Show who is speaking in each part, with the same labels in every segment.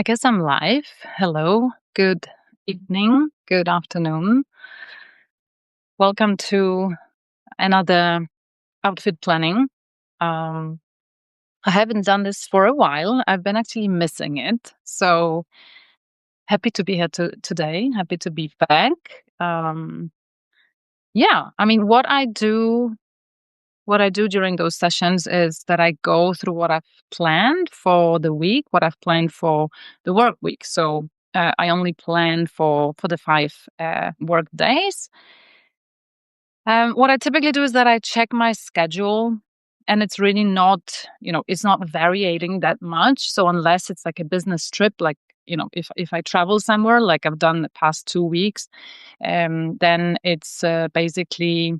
Speaker 1: guess I'm live. Hello, good evening, good afternoon. Welcome to another outfit planning. Um, I haven't done this for a while. I've been actually missing it. So happy to be here today. Happy to be back. Yeah, I mean, what I do during those sessions is that I go through what I've planned for the week, what I've planned for the work week. So I only plan for the 5 work days. What I typically do is that I check my schedule, and it's really it's not varying that much. So unless it's like a business trip, like if I travel somewhere, like I've done the past 2 weeks, then it's basically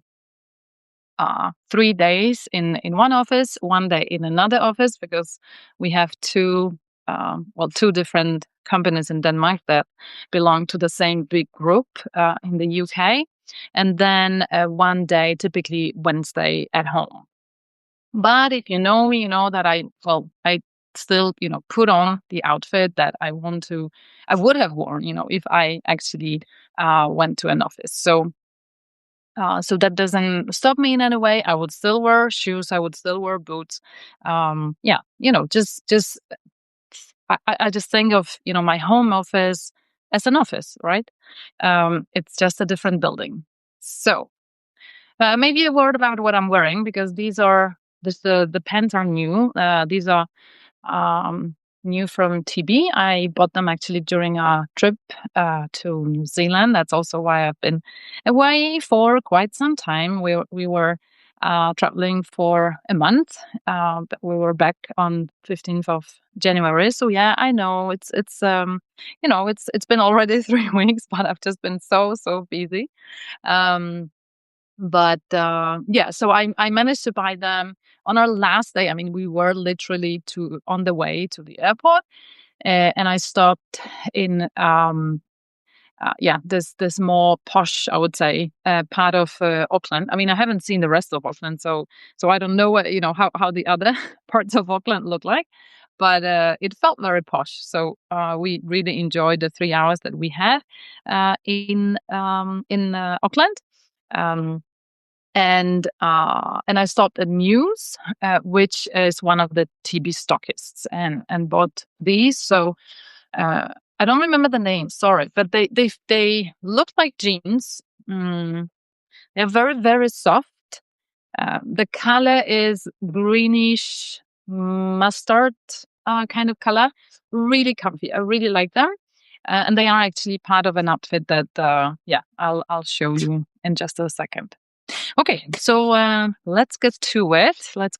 Speaker 1: 3 days in one office, one day in another office, because we have two different companies in Denmark that belong to the same big group in the UK, and then one day, typically Wednesday, at home. But if you know me, you know that I still put on the outfit that I would have worn if I actually went to an office. So that doesn't stop me in any way. I would still wear shoes. I would still wear boots. Yeah, just I just think of my home office as an office, right? It's just a different building. So maybe a word about what I'm wearing, because the pants are new. These are um, new from TB. I bought them actually during a trip to New Zealand. That's also why I've been away for quite some time. We were traveling for a month, but we were back on 15th of January. So yeah, I know it's been already 3 weeks, but I've just been so busy. Um, but yeah, so I managed to buy them on our last day. I mean, we were literally on the way to the airport, and I stopped in this more posh, I would say, part of Auckland. I mean, I haven't seen the rest of Auckland, so I don't know how the other parts of Auckland look like, but it felt very posh. So we really enjoyed the 3 hours that we had in Auckland. Um, and I stopped at Muse, which is one of the TB stockists, and bought these. So I don't remember the name, sorry, but they look like jeans. They're very soft. The color is greenish mustard kind of color. Really comfy. I really like them. And they are actually part of an outfit that I'll show you in just a second. Okay, so let's get to it. Let's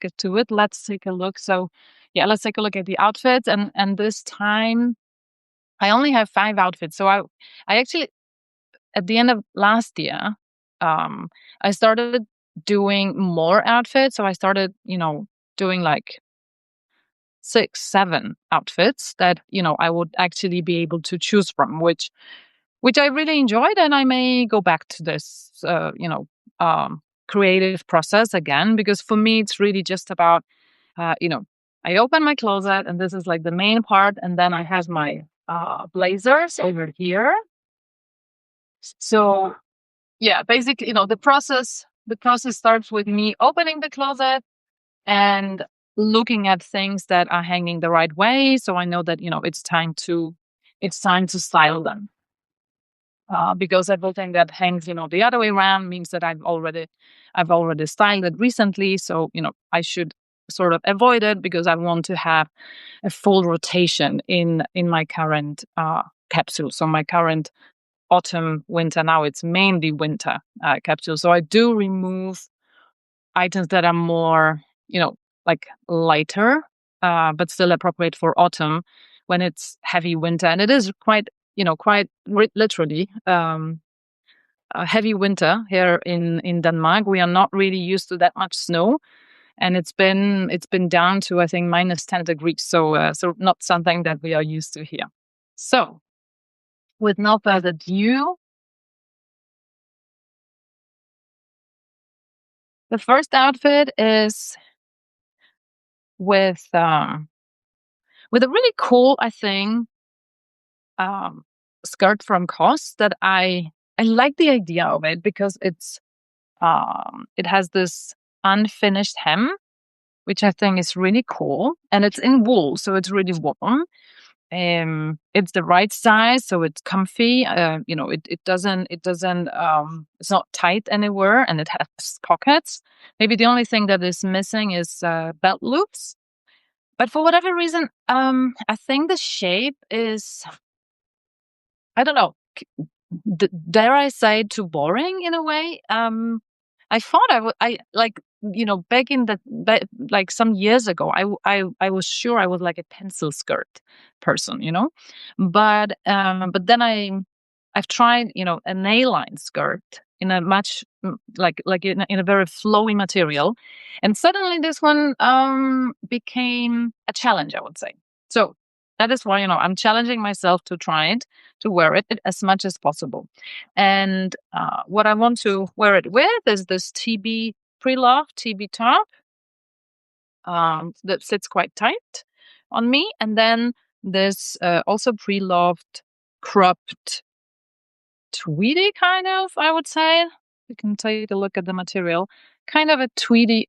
Speaker 1: take a look. So, yeah, let's take a look at the outfits. And this time, I only have 5 outfits. So I actually, at the end of last year, I started doing more outfits. So I started, doing like 6, 7 outfits that I would actually be able to choose from, which I really enjoyed, and I may go back to this, creative process again, because for me, it's really just about, I open my closet, and this is like the main part, and then I have my blazers over here. So yeah, basically, the process starts with me opening the closet and looking at things that are hanging the right way, so I know that it's time to style them. Because everything that hangs, the other way around means that I've already styled it recently. So, I should sort of avoid it, because I want to have a full rotation in my current capsule. So my current autumn, winter, now it's mainly winter capsule. So I do remove items that are more, like lighter, but still appropriate for autumn when it's heavy winter. And it is quite literally a heavy winter here in Denmark. We are not really used to that much snow, and it's been down to, I think, -10 degrees. So not something that we are used to here. So with no further ado, the first outfit is with a really cool, I think, um, skirt from COS that I like the idea of it because it has this unfinished hem, which I think is really cool, and it's in wool, so it's really warm. It's the right size, so it's comfy. It's not tight anywhere, and it has pockets. Maybe the only thing that is missing is belt loops. But for whatever reason, I think the shape is, I don't know, dare I say, too boring in a way. I thought I like, back like some years ago, I was sure I was like a pencil skirt person, but then I've tried, a nail line skirt in a much like in a very flowy material, and suddenly this one became a challenge, I would say. So that is why, I'm challenging myself to try it, to wear it as much as possible. And what I want to wear it with is this TB pre-love TB top that sits quite tight on me, and then this also pre-loved cropped tweedy kind of, I would say. You can take a look at the material, kind of a tweedy,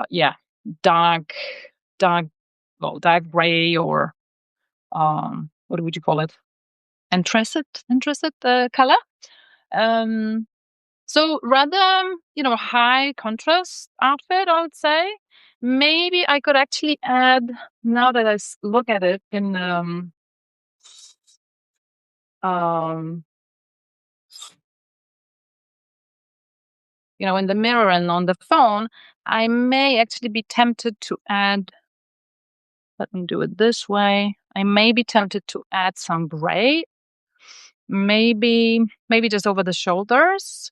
Speaker 1: yeah, dark, dark, well, dark gray, or what would you call it? Anthracite color. Um, so rather, high contrast outfit, I would say. Maybe I could actually add, now that I look at it um, in the mirror and on the phone, I may actually be tempted to add, let me do it this way. I may be tempted to add some gray, maybe just over the shoulders,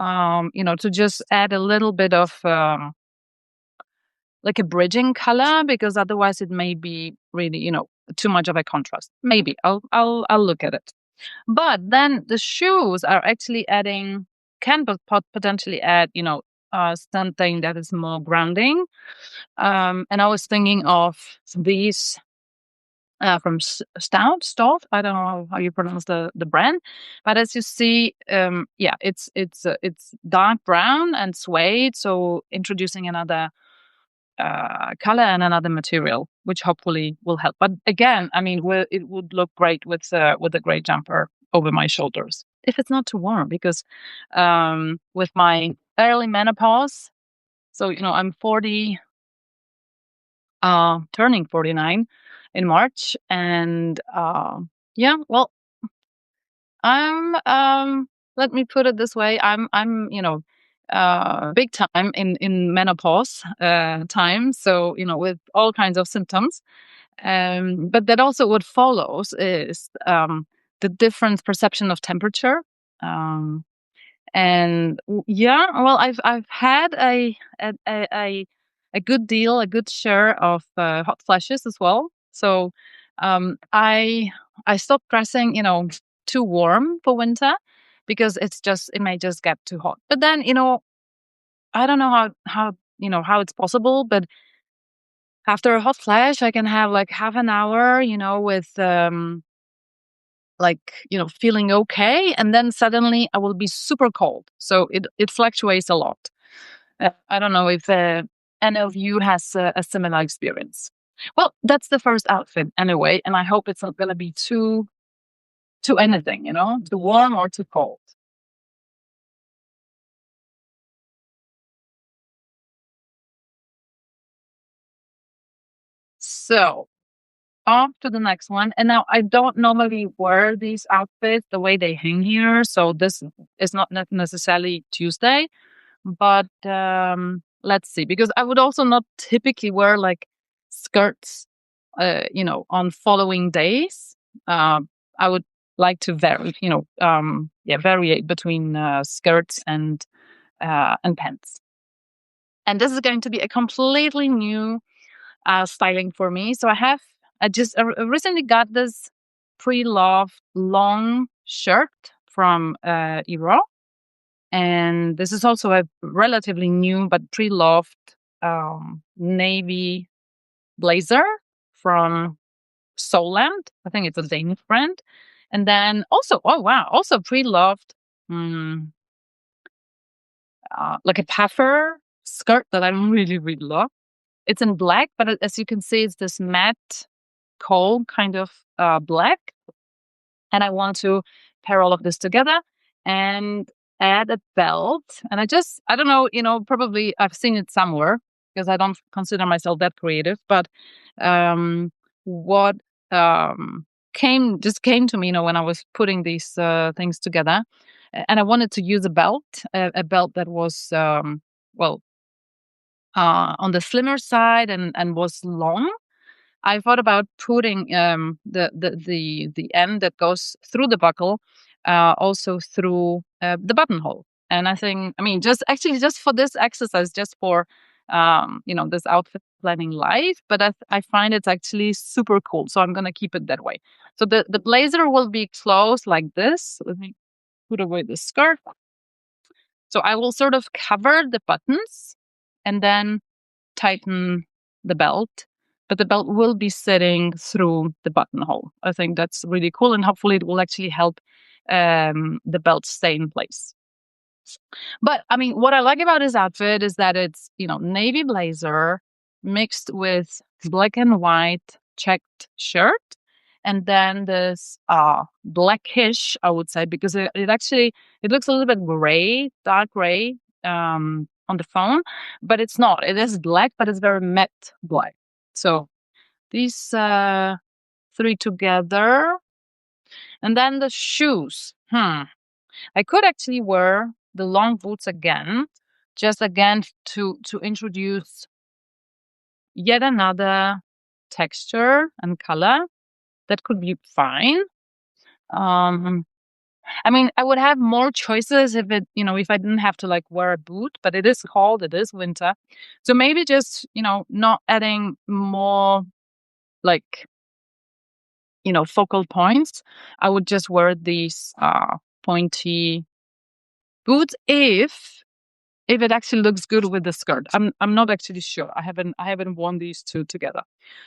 Speaker 1: to just add a little bit of like a bridging color, because otherwise it may be really, too much of a contrast. Maybe I'll look at it. But then the shoes are actually can potentially add, something that is more grounding. And I was thinking of these from Stout. I don't know how you pronounce the brand, but as you see, yeah, it's dark brown and suede, so introducing another color and another material, which hopefully will help. But again, I mean, it would look great with a gray jumper over my shoulders if it's not too warm, because with my early menopause, so I'm 40, turning 49 in March, and yeah, well, I'm let me put it this way, I'm big time in menopause time, so with all kinds of symptoms. But that also what follows is the different perception of temperature. Um, and yeah, well, I've had a good deal, a good share of hot flashes as well. So I stopped dressing, too warm for winter, because it may just get too hot. But then, I don't know how it's possible, but after a hot flash, I can have like half an hour, with like, feeling okay, and then suddenly I will be super cold. So it fluctuates a lot. I don't know if any of you has a similar experience. Well, that's the first outfit anyway, and I hope it's not going to be too anything, too warm or too cold. So off to the next one. And now I don't normally wear these outfits the way they hang here, so this is not necessarily Tuesday. But let's see, because I would also not typically wear like skirts, on following days. I would like to vary, vary between skirts and pants. And this is going to be a completely new styling for me. So I recently got this pre-loved long shirt from Iro. And this is also a relatively new but pre-loved navy blazer from Soland. I think it's a Danish brand. And then also, oh wow, also pre-loved, mm, like a puffer skirt that I really, really love. It's in black, but as you can see, it's this matte coal kind of black. And I want to pair all of this together and add a belt. And I don't know, probably I've seen it somewhere because I don't consider myself that creative. But what came to me, when I was putting these things together, and I wanted to use a belt that was well on the slimmer side and was long. I thought about putting the end that goes through the buckle also through the buttonhole. And I mean, just for this exercise, just for this outfit planning life, but I find it's actually super cool. So I'm gonna keep it that way. So the blazer will be closed like this. Let me put away the skirt. So I will sort of cover the buttons and then tighten the belt, but the belt will be sitting through the buttonhole. I think that's really cool, and hopefully it will actually help the belt stay in place. But I mean, what I like about this outfit is that it's navy blazer mixed with black and white checked shirt, and then this blackish, I would say, because it looks a little bit gray, dark gray, on the phone, but it's not. It is black, but it's very matte black. So these three together, and then the shoes. I could actually wear the long boots again, just again to introduce yet another texture and color. That could be fine. I mean, I would have more choices if I didn't have to like wear a boot, but it is cold, it is winter. So maybe just, not adding more like, focal points. I would just wear these pointy boots if it actually looks good with the skirt. I'm not actually sure. I haven't worn these two together.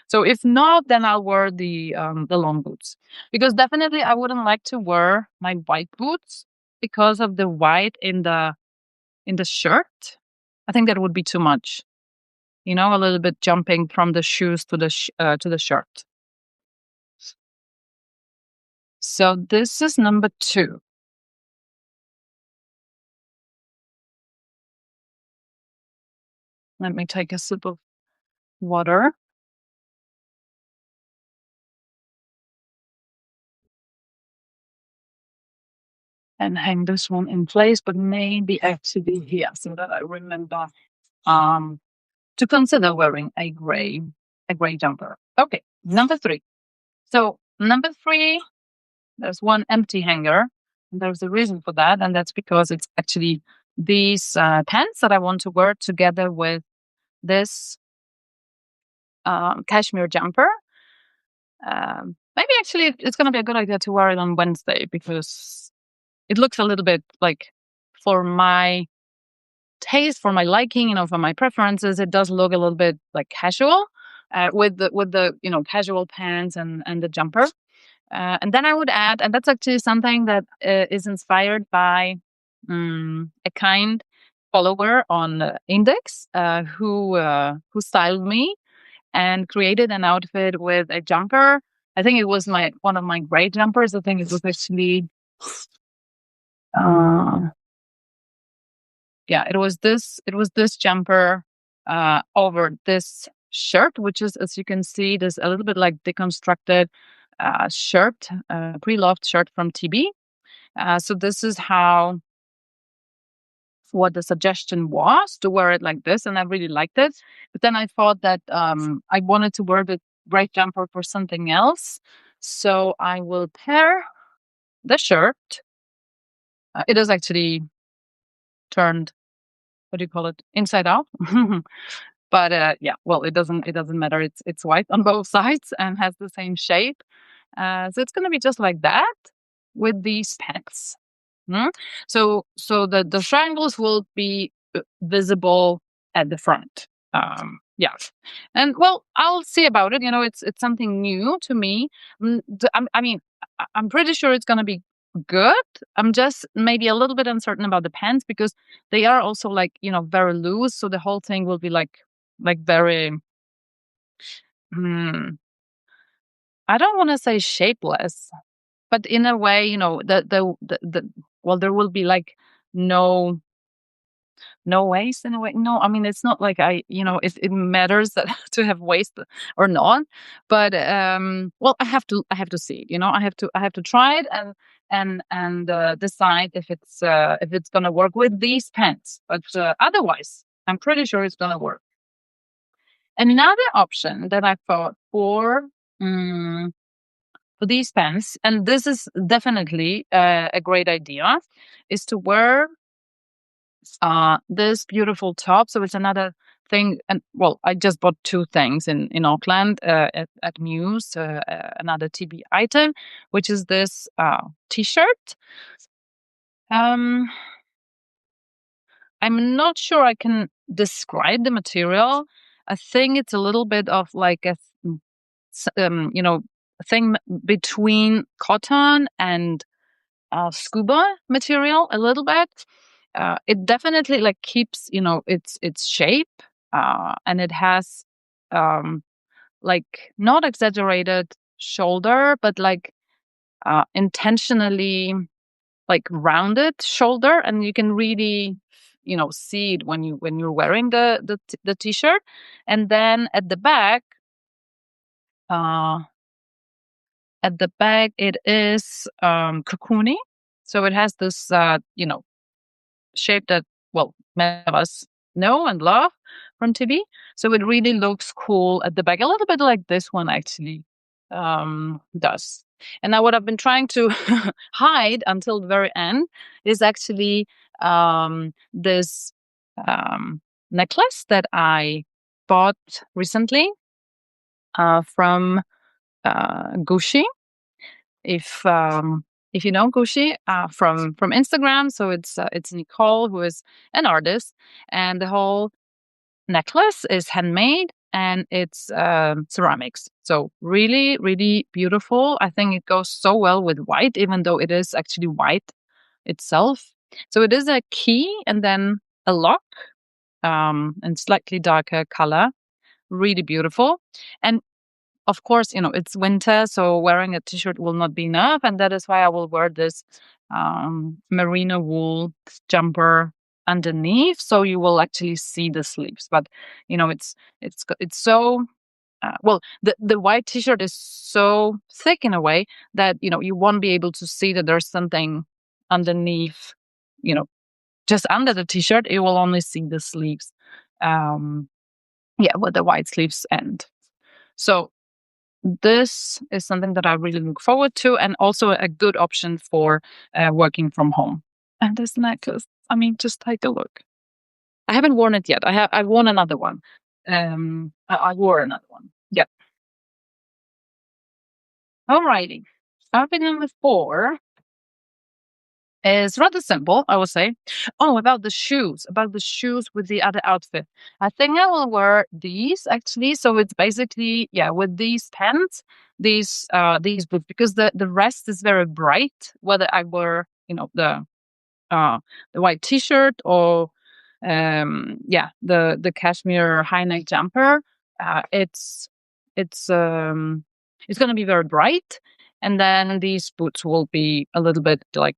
Speaker 1: So if not, then I'll wear the long boots, because definitely I wouldn't like to wear my white boots because of the white in the shirt. I think that would be too much. A little bit jumping from the shoes to the shirt. So this is number 2. Let me take a sip of water. And hang this one in place, but maybe actually here so that I remember to consider wearing a gray jumper. Okay, number 3. So number 3, there's one empty hanger. And there's a reason for that, and that's because it's actually these pants that I want to wear together with this cashmere jumper. Maybe actually it's going to be a good idea to wear it on Wednesday, because it looks a little bit like, for my taste, for my liking, for my preferences, it does look a little bit like casual with the casual pants and the jumper. And then I would add, and that's actually something that is inspired by a kind follower on Index who styled me and created an outfit with a jumper. I think it was one of my gray jumpers. I think it was actually, it was this jumper over this shirt, which is, as you can see, there's a little bit like deconstructed shirt, pre-loved shirt from TB. So this is what the suggestion was, to wear it like this, and I really liked it. But then I thought that I wanted to wear the gray jumper for something else, so I will pair the shirt. It is actually turned, what do you call it, inside out. But it doesn't matter. It's white on both sides and has the same shape. So it's going to be just like that with these pants. So the triangles will be visible at the front. Yeah. And well, I'll see about it. It's something new to me. I mean, I'm pretty sure it's gonna be good. I'm just maybe a little bit uncertain about the pants because they are also like, very loose. So the whole thing will be like very hmm, I don't want to say shapeless, but in a way, the well, there will be like no no waste in a way. No, I mean it's not like it matters that to have waste or not, but well, I have to see it. I have to try it and decide if it's gonna work with these pens. But otherwise, I'm pretty sure it's gonna work. Another option that I thought mm, for these pens, and this is definitely a great idea, is to wear this beautiful top. So it's another thing. And well, I just bought two things in Auckland at Muse, another TB item, which is this t-shirt. Um, I'm not sure I can describe the material. I think it's a little bit of like a thing between cotton and scuba material a little bit. It definitely like keeps its shape, and it has um, like not exaggerated shoulder, but like intentionally like rounded shoulder, and you can really see it when you're wearing the t-shirt. And then uh, at the back it is cocoony, so it has this shape that, well, many of us know and love from TV. So it really looks cool at the back, a little bit like this one actually does. And now what I've been trying to hide until the very end is actually this necklace that I bought recently from Gucci. If if you know Gucci from Instagram, so it's Nicole, who is an artist, and the whole necklace is handmade and it's ceramics. So really, really beautiful. I think it goes so well with white, even though it is actually white itself. So it is a key and then a lock, and slightly darker color. Really beautiful. And of course, it's winter, so wearing a t-shirt will not be enough, and that is why I will wear this merino wool jumper underneath, so you will actually see the sleeves. But it's so well, the white t-shirt is so thick in a way that you won't be able to see that there's something underneath. You know, just under the t-shirt, you will only see the sleeves. Um, yeah, where the white sleeves end. So this is something that I really look forward to, and also a good option for working from home. And this necklace, I mean, just take a look. I haven't worn it yet. I've worn another one. I wore another one. Yeah. Alrighty. Outfit number 4 is rather simple, I would say. Oh, about the shoes with the other outfit. I think I will wear these actually. So it's basically, yeah, with these pants, these boots, because the rest is very bright. Whether I wear, uh the white t-shirt or yeah, the cashmere high neck jumper, it's it's going to be very bright, and then these boots will be a little bit like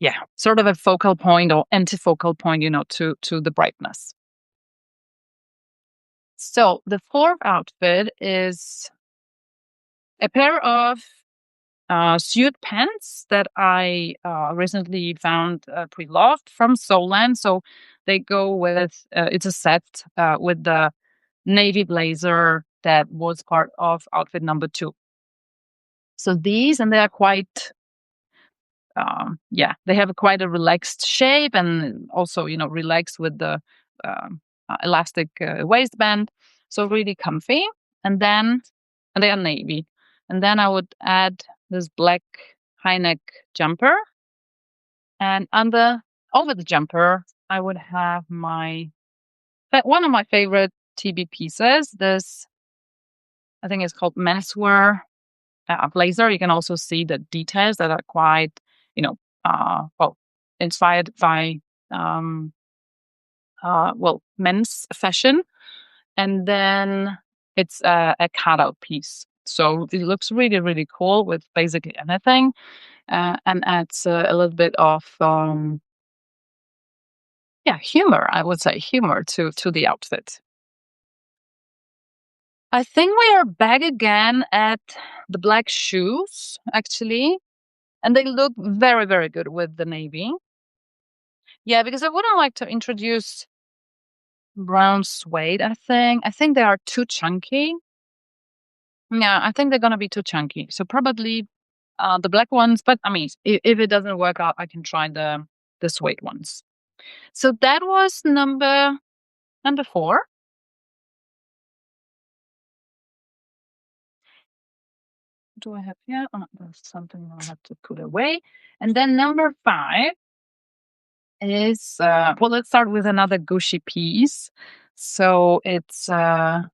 Speaker 1: yeah, sort of a focal point or antifocal point, to the brightness. So the fourth outfit is a pair of suit pants that I recently found pre-loved from Solan. So they go with it's a set with the navy blazer that was part of outfit number 2. So these, and they are quite yeah, they have quite a relaxed shape, and also relaxed with the elastic waistband. So really comfy. And then and they are navy. And then I would add this black high neck jumper, and over the jumper I would have my But one of my favorite TB pieces, this, I think it's called Menswear blazer. You can also see the details that are quite, you know, well, inspired by, um, men's fashion. And then it's a cutout piece. So it looks really, really cool with basically anything, and adds a little bit of, humor. I would say humor to the outfit. I think we are back again at the black shoes, actually, and they look very, very good with the navy. Yeah, because I wouldn't like to introduce brown suede. I think they are too chunky. Yeah, I think they're gonna be too chunky. So probably the black ones. But I mean, if it doesn't work out, I can try the suede ones. So that was number 4. Do I have? Yeah, there's something I have to put away. And then number 5 is well. Let's start with another Gucci piece. So it's a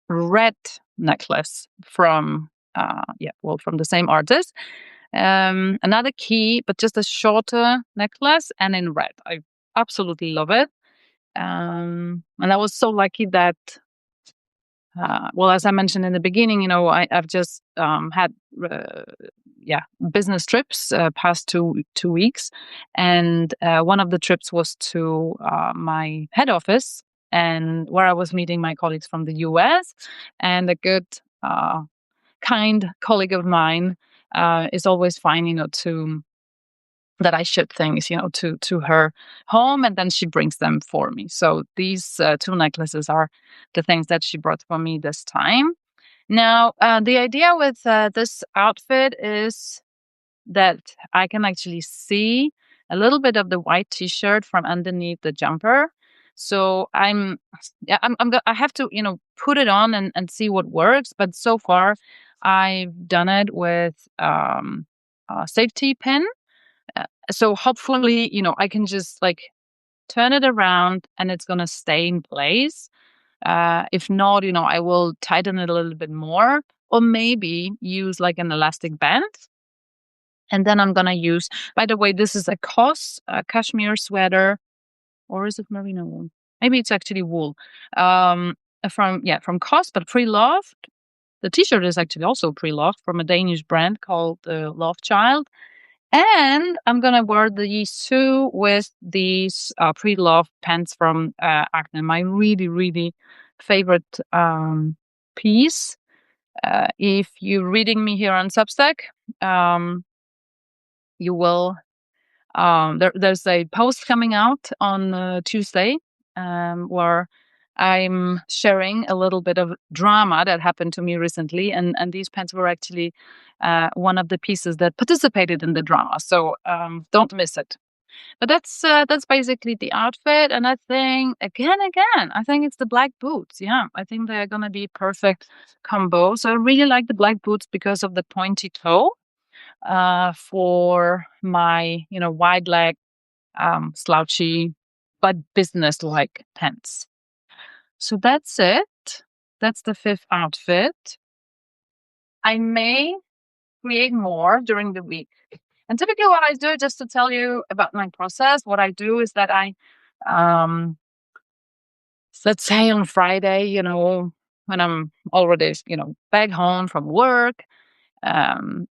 Speaker 1: red necklace from from the same artist. Another key, but just a shorter necklace and in red. I absolutely love it. And I was so lucky that, well, as I mentioned in the beginning, I've just had, yeah, business trips past 2 weeks, and one of the trips was to my head office, and where I was meeting my colleagues from the US, and a good, kind colleague of mine is always fine, to that I ship things, to her home, and then she brings them for me. So these 2 necklaces are the things that she brought for me this time. Now, the idea with this outfit is that I can actually see a little bit of the white T-shirt from underneath the jumper. So yeah, I have to, put it on and see what works. But so far, I've done it with a safety pin. So hopefully, I can just like turn it around and it's gonna stay in place. If not, I will tighten it a little bit more, or maybe use like an elastic band. And then I'm gonna use. By the way, this is a COS cashmere sweater, or is it merino wool? Maybe it's actually wool. From COS, but pre-loved. The T-shirt is actually also pre-loved from a Danish brand called Love Child. And I'm gonna wear these 2 with these pre-loved pants from Acne, my really, really favorite piece. If you're reading me here on Substack, you will. There's a post coming out on Tuesday, where I'm sharing a little bit of drama that happened to me recently, and these pants were actually one of the pieces that participated in the drama. So don't miss it. But that's basically the outfit, and I think again, I think it's the black boots. Yeah, I think they're gonna be perfect combo. So I really like the black boots because of the pointy toe for my wide leg slouchy but business like pants. So that's it. That's the 5th outfit. I may create more during the week. And typically what I do, just to tell you about my process, what I do is that I, um, let's say on Friday, when I'm already, back home from work, and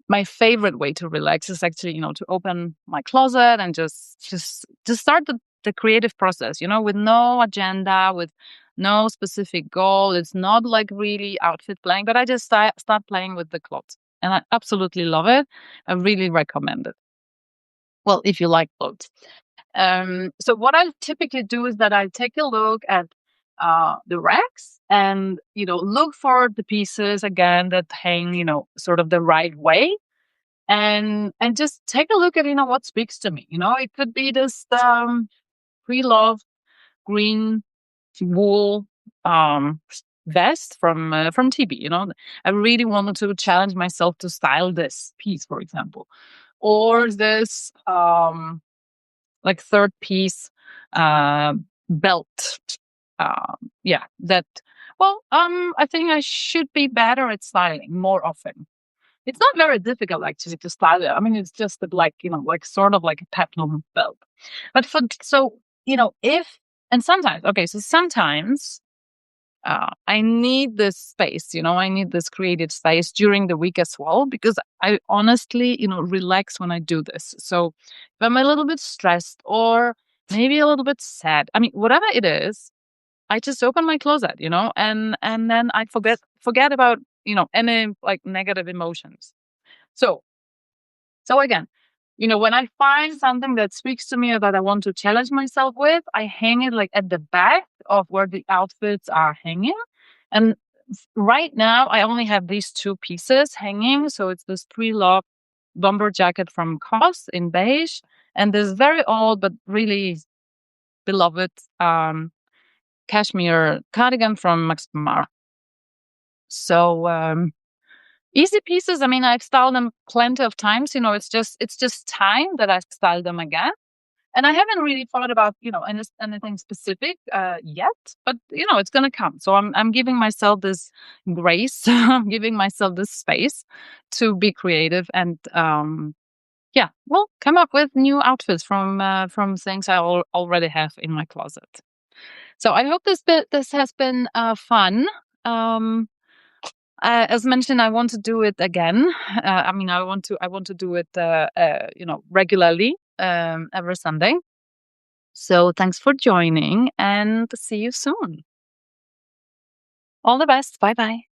Speaker 1: my favorite way to relax is actually, to open my closet and just start the creative process, with no agenda, with no specific goal. It's not like really outfit playing, but I just start playing with the clothes. And I absolutely love it. I really recommend it. Well, if you like clothes. So what I typically do is that I take a look at the racks and look for the pieces again that hang sort of the right way, and just take a look at what speaks to me. It could be this pre-loved green wool um vest from TB. I really wanted to challenge myself to style this piece, for example, or this like third piece belt. Yeah, that. Well, I think I should be better at styling more often. It's not very difficult actually to style it. I mean, it's just like like sort of like a peplum belt. But if and sometimes, okay, so sometimes I need this space. I need this creative space during the week as well because I honestly, relax when I do this. So if I'm a little bit stressed or maybe a little bit sad, I mean, whatever it is, I just open my closet, and then I forget about any like negative emotions. So again, when I find something that speaks to me or that I want to challenge myself with, I hang it like at the back of where the outfits are hanging. And right now, I only have these two pieces hanging. So it's this pre-lock bomber jacket from COS in beige, and this very old but really beloved cashmere cardigan from Max Mara. So easy pieces. I mean, I've styled them plenty of times. It's just time that I style them again. And I haven't really thought about anything specific yet, but it's gonna come. So I'm giving myself this grace, I'm giving myself this space to be creative and yeah, well, come up with new outfits from things I already have in my closet. So I hope this has been fun. Um, as mentioned, I want to do it again. I mean, I want to do it, regularly, every Sunday. So thanks for joining, and see you soon. All the best. Bye bye.